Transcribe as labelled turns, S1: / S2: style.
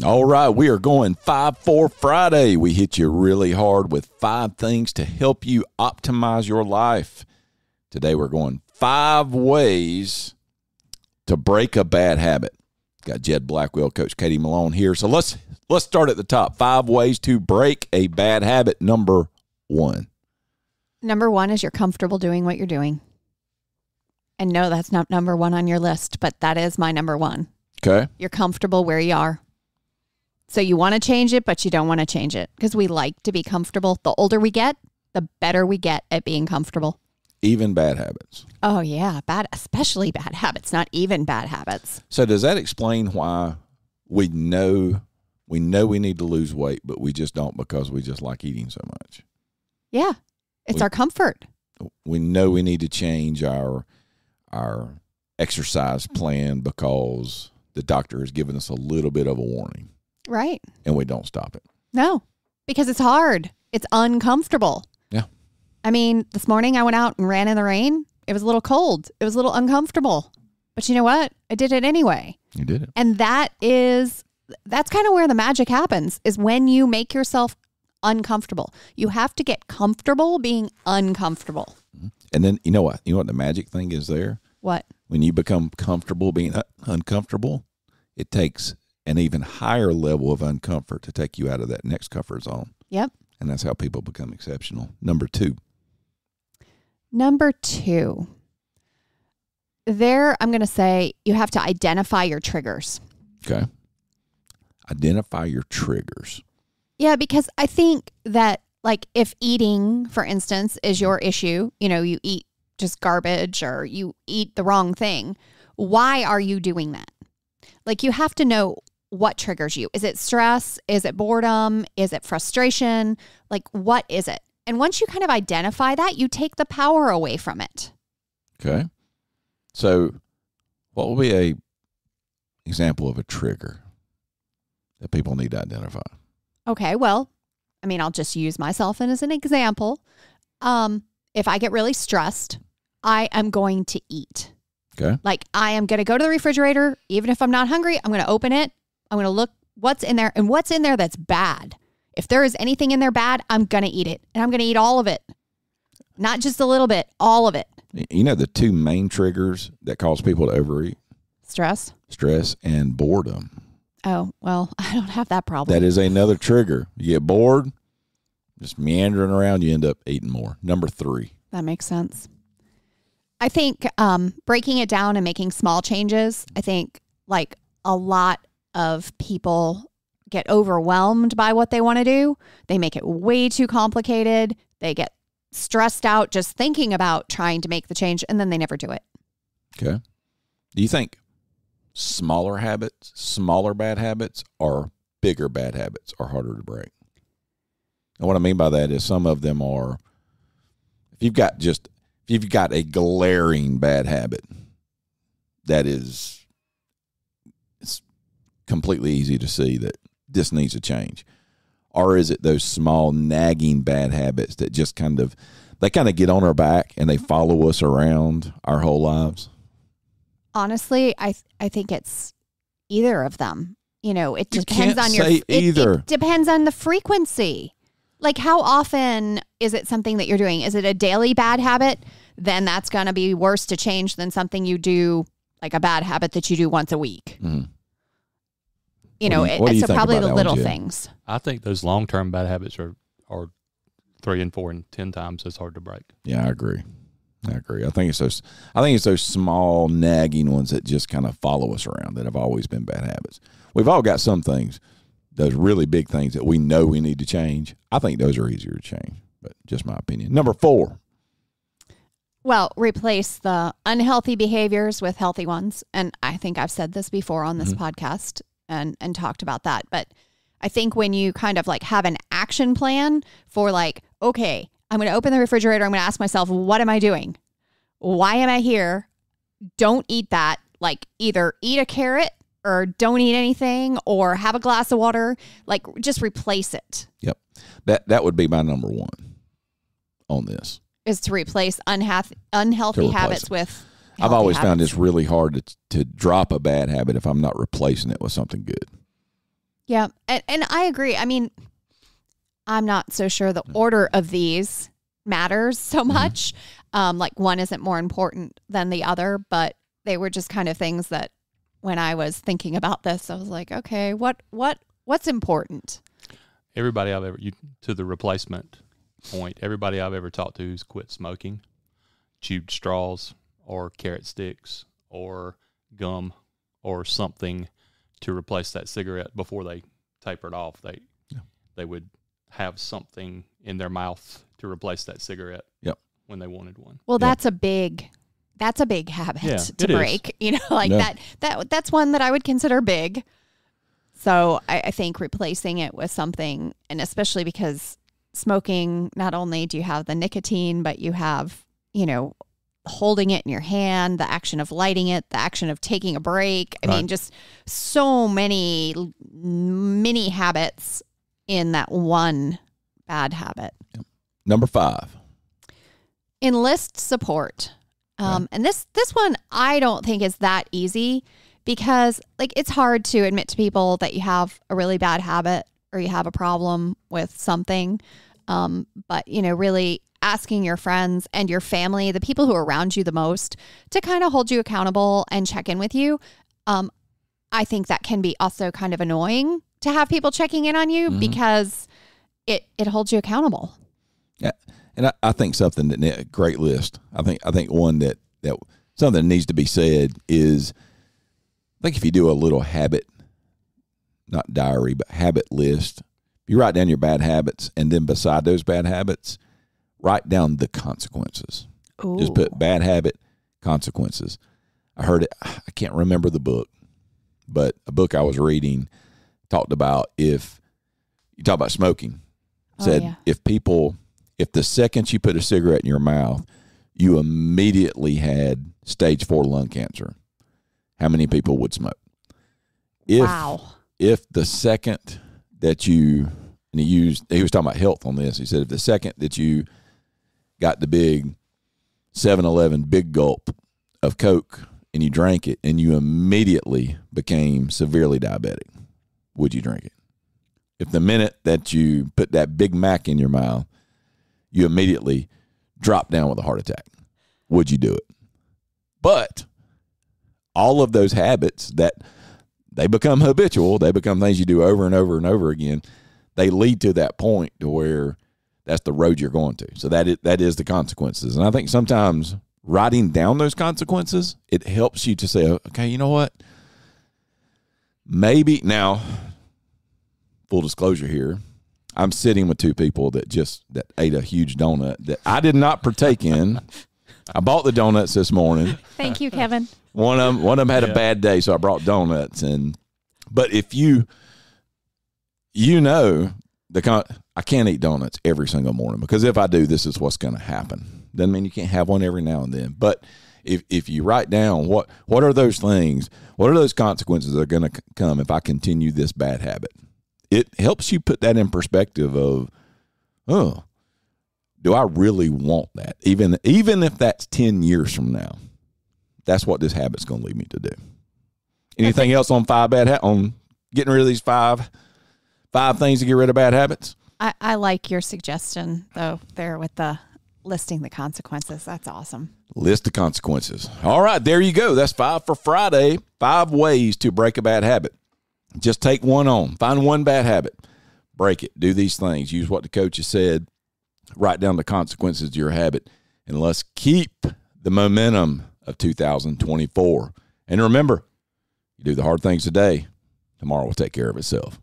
S1: All right, we are going 5-4 Friday. We hit you really hard with 5 things to help you optimize your life. Today we're going 5 ways to break a bad habit. Got Jed Blackwell, Coach Katie Malone here. So let's start at the top. 5 ways to break a bad habit. Number 1.
S2: Number 1 is you're comfortable doing what you're doing. And no, that's not number 1 on your list, but that is my number 1.
S1: Okay.
S2: You're comfortable where you are. So you want to change it, but you don't want to change it because we like to be comfortable. The older we get, the better we get at being comfortable.
S1: Even bad habits.
S2: Oh, yeah. Especially bad habits, not even bad habits.
S1: So does that explain why we know we need to lose weight, but we just don't because we just like eating so much?
S2: Yeah. It's our comfort.
S1: We know we need to change our exercise plan because the doctor has given us a little bit of a warning.
S2: Right.
S1: And we don't stop it.
S2: No, because it's hard. It's uncomfortable.
S1: Yeah.
S2: I mean, this morning I went out and ran in the rain. It was a little cold. It was a little uncomfortable. But you know what? I did it anyway.
S1: You did it.
S2: And that's kind of where the magic happens, is when you make yourself uncomfortable. You have to get comfortable being uncomfortable.
S1: And then, you know what? You know what the magic thing is there?
S2: What?
S1: When you become comfortable being uncomfortable, it takes an even higher level of uncomfort to take you out of that next comfort zone.
S2: Yep.
S1: And that's how people become exceptional. Number 2.
S2: There, I'm going to say you have to identify your triggers.
S1: Okay. Identify your triggers.
S2: Yeah, because I think that, like, if eating, for instance, is your issue, you eat just garbage or you eat the wrong thing, why are you doing that? Like, you have to know what triggers you. Is it stress? Is it boredom? Is it frustration? Like, what is it? And once you kind of identify that, you take the power away from it.
S1: Okay. So what would be a example of a trigger that people need to identify?
S2: Okay, well, I mean, I'll just use myself as an example. If I get really stressed, I am going to eat.
S1: Okay.
S2: Like, I am going to go to the refrigerator. Even if I'm not hungry, I'm going to open it. I'm going to look what's in there and what's in there that's bad. If there is anything in there bad, I'm going to eat it. And I'm going to eat all of it. Not just a little bit, all of it.
S1: You know the 2 main triggers that cause people to overeat?
S2: Stress
S1: and boredom.
S2: Oh, well, I don't have that problem.
S1: That is another trigger. You get bored, just meandering around, you end up eating more. Number 3.
S2: That makes sense. I think breaking it down and making small changes, I think, like, a lot of people get overwhelmed by what they want to do. They make it way too complicated. They get stressed out just thinking about trying to make the change, and then they never do it.
S1: Okay. Do you think smaller bad habits, or bigger bad habits are harder to break? And what I mean by that is some of them are, if you've got a glaring bad habit that is, it's completely easy to see that this needs to change. Or is it those small nagging bad habits that just kind of get on our back and they follow us around our whole lives?
S2: Honestly, I think it's either of them. It
S1: You
S2: depends
S1: can't
S2: on
S1: say either.
S2: It depends on the frequency. Like, how often is it something that you're doing? Is it a daily bad habit? Then that's going to be worse to change than something you do, like a bad habit that you do once a week.
S1: Mm-hmm.
S2: So probably the little things.
S3: I think those long-term bad habits are 3 and 4 and 10 times as hard to break.
S1: Yeah, I agree. I think it's those small nagging ones that just kind of follow us around that have always been bad habits. We've all got some things, those really big things that we know we need to change. I think those are easier to change, but just my opinion. Number 4.
S2: Well, replace the unhealthy behaviors with healthy ones. And I think I've said this before on this podcast and talked about that. But I think when you kind of like have an action plan for, like, okay, I'm going to open the refrigerator. I'm going to ask myself, what am I doing? Why am I here? Don't eat that. Like, either eat a carrot or don't eat anything or have a glass of water. Like, just replace it.
S1: Yep. That would be my number 1 on this.
S2: Is to replace unhealthy habits with healthy
S1: I've always
S2: habits.
S1: found it's really hard to drop a bad habit if I'm not replacing it with something good.
S2: Yeah. And I agree. I mean, I'm not so sure the order of these matters so much. Like one isn't more important than the other, but they were just kind of things that when I was thinking about this, I was like, okay, what's important?
S3: Everybody I've ever, to the replacement point, everybody I've ever talked to who's quit smoking, chewed straws or carrot sticks or gum or something to replace that cigarette before they tapered off. They would have something in their mouth to replace that cigarette when they wanted one.
S2: Well, that's a big habit to break. That's one that I would consider big. So I think replacing it with something, and especially because smoking, not only do you have the nicotine, but you have, holding it in your hand, the action of lighting it, the action of taking a break. I mean, just so many mini habits in that one bad habit.
S1: Number 5.
S2: Enlist support. And this one I don't think is that easy because it's hard to admit to people that you have a really bad habit or you have a problem with something. But really asking your friends and your family, the people who are around you the most, to kind of hold you accountable and check in with you. I think that can be also kind of annoying to have people checking in on you because it holds you accountable.
S1: Yeah. And I think something that great list. I think one that something that needs to be said is, I think if you do a little habit, not diary, but habit list, you write down your bad habits, and then beside those bad habits, write down the consequences. Ooh. Just put bad habit, consequences. I heard it. I can't remember the book, but a book I was reading talked about if you talk about smoking, said if the second you put a cigarette in your mouth, you immediately had stage 4 lung cancer, how many people would smoke? If the second that you, and he was talking about health on this, he said if the second that you got the big 7-Eleven big gulp of Coke and you drank it and you immediately became severely diabetic, would you drink it? If the minute that you put that Big Mac in your mouth, you immediately drop down with a heart attack, would you do it? But all of those habits that they become habitual, they become things you do over and over and over again, they lead to that point to where that's the road you're going to. So that is the consequences. And I think sometimes writing down those consequences, it helps you to say, okay, you know what? Maybe now, full disclosure here, I'm sitting with two people that ate a huge donut that I did not partake in. I bought the donuts this morning.
S2: Thank you, Kevin.
S1: One of them had a bad day, so I brought donuts. But if I can't eat donuts every single morning, because if I do, this is what's going to happen. Doesn't mean you can't have one every now and then. But if you write down what are those things, what are those consequences that are going to come if I continue this bad habit, it helps you put that in perspective of, do I really want that? Even if that's 10 years from now, that's what this habit's going to lead me to do. Anything else on on getting rid of these five things to get rid of bad habits?
S2: I like your suggestion, though, there with the listing the consequences. That's awesome.
S1: List the consequences. All right, there you go. That's 5 for Friday. 5 ways to break a bad habit. Just take one on. Find one bad habit. Break it. Do these things. Use what the coach has said. Write down the consequences to your habit. And let's keep the momentum of 2024. And remember, you do the hard things today, tomorrow will take care of itself.